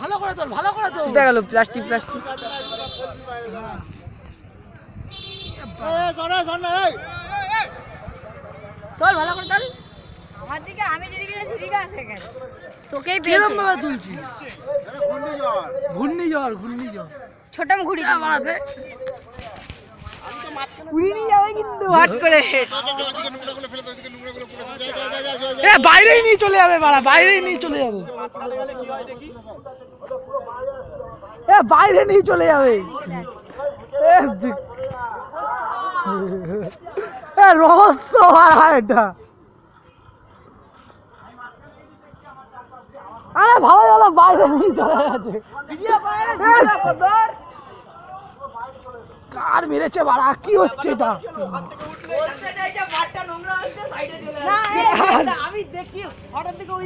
ভালো করে তোল, ভালো করে তোল। দেখা গেল প্লাস্টিক প্লাস্টিক। তোল ভালো করে তোল। আমার দিকে আমি যেদিকে যাচ্ছি সেদিকে আছে কেন? তোকেই কিরম পেয়েছে। ভাবে তুলছি? ঘূর্ণিঝড়, ঘূর্ণিঝড়। ছোটম ঘুড়ি এ বাড়াতে। ঘুড়ি নিয়ে যাবে কিন্তু হাট করে। এ বাইরেই নিয়ে চলে যাবে বাড়া, বাইরেই নিয়ে চলে যাবে। এ বাইরে নিয়ে চলে যাবে। এ রহস্য বাড়া এটা। আরে ভালো হলো, বাইরে নিয়ে চলে গেছে। কার মেরেছে বাড়া, কি হচ্ছে এটা? আমি দেখি হঠাৎ থেকে ওই